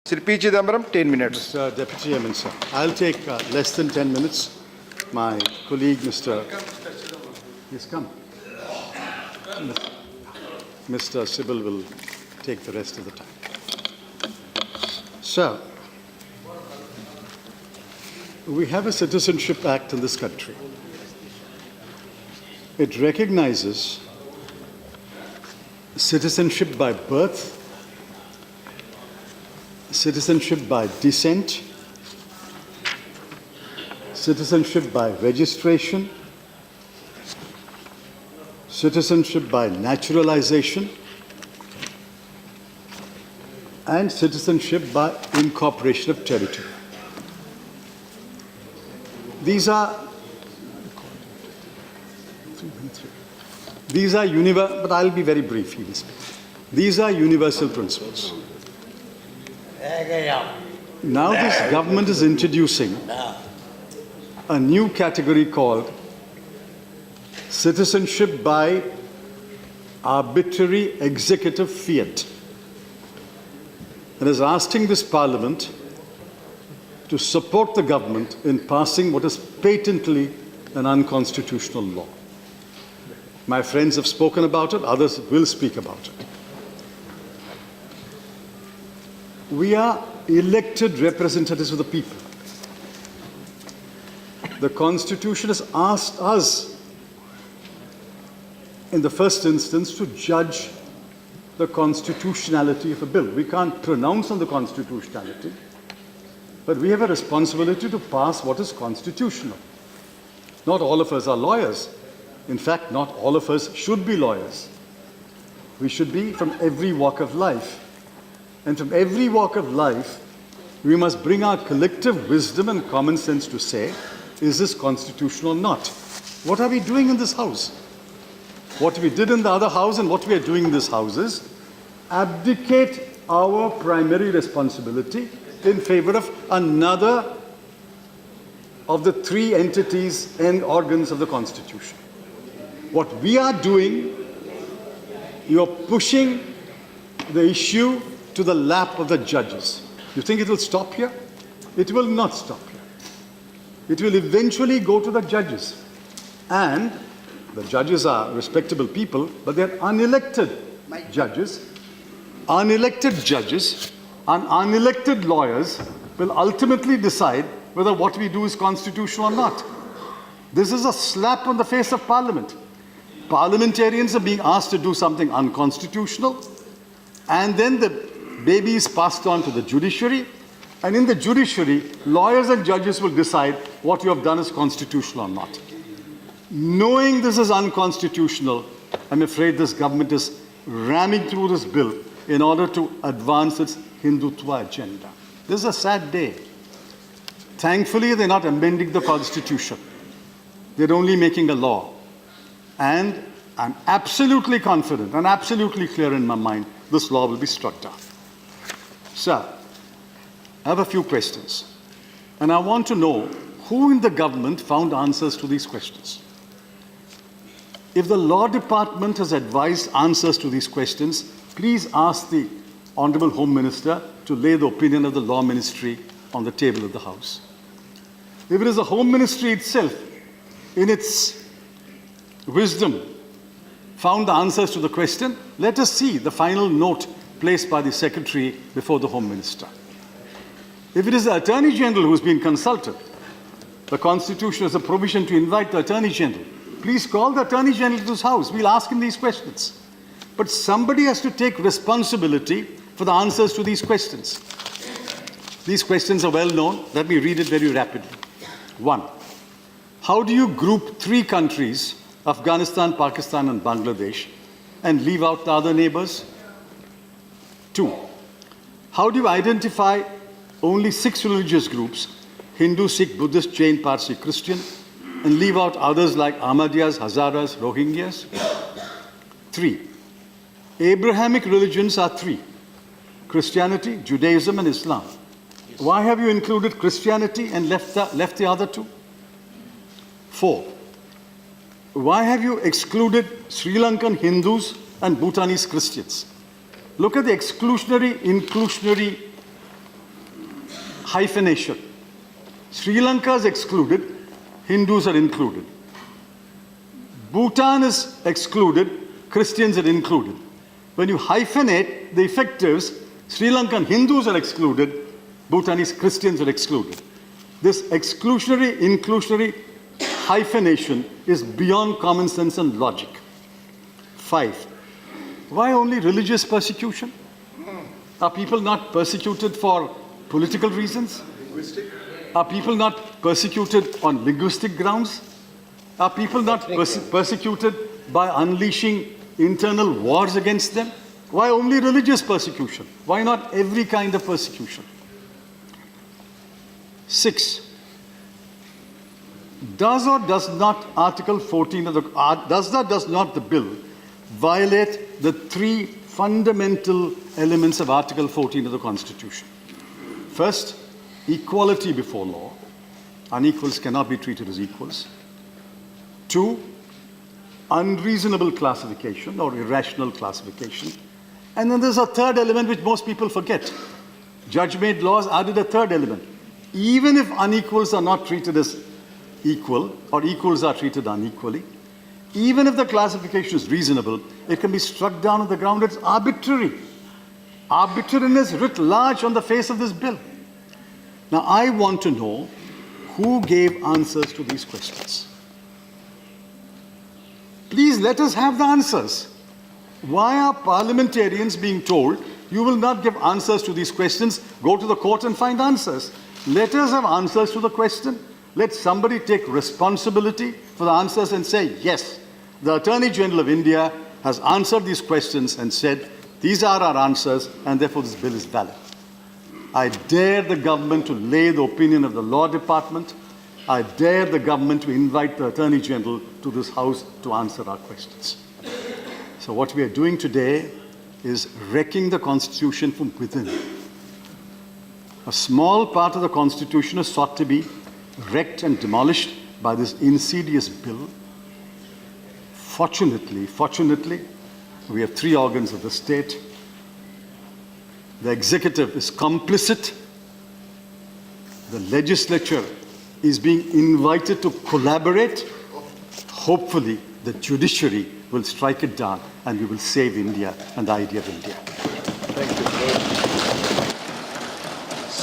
Sri P. Chidambaram, 10 minutes. Mr. Deputy Chairman, sir, I'll take less than 10 minutes. My colleague, Mr. Yes, come. Mr. Sybil will take the rest of the time. Sir, we have a Citizenship Act in this country. It recognizes citizenship by birth, citizenship by descent, citizenship by registration, citizenship by naturalization, and citizenship by incorporation of territory. These are universal, but I'll be very brief. These are universal principles. Now this government is introducing a new category called citizenship by arbitrary executive fiat, and is asking this Parliament to support the government in passing what is patently an unconstitutional law. My friends have spoken about it, others will speak about it. We are elected representatives of the people. The Constitution has asked us, in the first instance, to judge the constitutionality of a bill. We can't pronounce on the constitutionality, but we have a responsibility to pass what is constitutional. Not all of us are lawyers. In fact, not all of us should be lawyers. We should be from every walk of life. And from every walk of life, we must bring our collective wisdom and common sense to say, is this constitutional or not? What are we doing in this house? What we did in the other house and what we are doing in this house is abdicate our primary responsibility in favor of another of the three entities and organs of the Constitution. What we are doing, you are pushing the issue to the lap of the judges. You think it will stop here? It will not stop here. It will eventually go to the judges. And the judges are respectable people, but they're unelected judges. Unelected judges and unelected lawyers will ultimately decide whether what we do is constitutional or not. This is a slap on the face of Parliament. Parliamentarians are being asked to do something unconstitutional, and then the baby is passed on to the judiciary, and in the judiciary, lawyers and judges will decide what you have done is constitutional or not. Knowing this is unconstitutional, I'm afraid this government is ramming through this bill in order to advance its Hindutva agenda. This is a sad day. Thankfully, they're not amending the Constitution. They're only making a law. And I'm absolutely confident and absolutely clear in my mind this law will be struck down. Sir, I have a few questions. And I want to know who in the government found answers to these questions. If the Law Department has advised answers to these questions, please ask the Honorable Home Minister to lay the opinion of the Law Ministry on the table of the House. If it is the Home Ministry itself, in its wisdom, found the answers to the question, let us see the final note placed by the Secretary before the Home Minister. If it is the Attorney General who has been consulted, the Constitution has a provision to invite the Attorney General. Please call the Attorney General to this House. We'll ask him these questions. But somebody has to take responsibility for the answers to these questions. These questions are well known. Let me read it very rapidly. 1. How do you group three countries, Afghanistan, Pakistan, and Bangladesh, and leave out the other neighbors? 2. How do you identify only 6 religious groups, Hindu, Sikh, Buddhist, Jain, Parsi, Christian, and leave out others like Ahmadiyas, Hazaras, Rohingyas? 3. Abrahamic religions are 3: Christianity, Judaism, and Islam. Why have you included Christianity and left the other 2? 4. Why have you excluded Sri Lankan Hindus and Bhutanese Christians? Look at the exclusionary, inclusionary hyphenation. Sri Lanka is excluded, Hindus are included. Bhutan is excluded, Christians are included. When you hyphenate the effectives, Sri Lankan Hindus are excluded, Bhutanese Christians are excluded. This exclusionary, inclusionary hyphenation is beyond common sense and logic. 5. Why only religious persecution? Are people not persecuted for political reasons? Linguistic? Are people not persecuted on linguistic grounds? Are people not persecuted by unleashing internal wars against them? Why only religious persecution? Why not every kind of persecution? 6. Does or does not Article 14 of the does not the bill violate the 3 fundamental elements of Article 14 of the Constitution? First, equality before law. Unequals cannot be treated as equals. 2, unreasonable classification or irrational classification. And then there's a third element which most people forget. Judge-made laws added a third element. Even if unequals are not treated as equal or equals are treated unequally, even if the classification is reasonable, it can be struck down on the ground it's arbitrary. Arbitrariness writ large on the face of this bill. Now, I want to know who gave answers to these questions. Please let us have the answers. Why are parliamentarians being told, you will not give answers to these questions, go to the court and find answers? Let us have answers to the question. Let somebody take responsibility for the answers and say, yes, the Attorney General of India has answered these questions and said, these are our answers, and therefore this bill is valid. I dare the government to lay the opinion of the Law Department. I dare the government to invite the Attorney General to this House to answer our questions. So what we are doing today is wrecking the Constitution from within. A small part of the Constitution is sought to be wrecked and demolished by this insidious bill. Fortunately, we have 3 organs of the state. The executive is complicit. The legislature is being invited to collaborate. Hopefully, the judiciary will strike it down and we will save India and the idea of India. Thank you.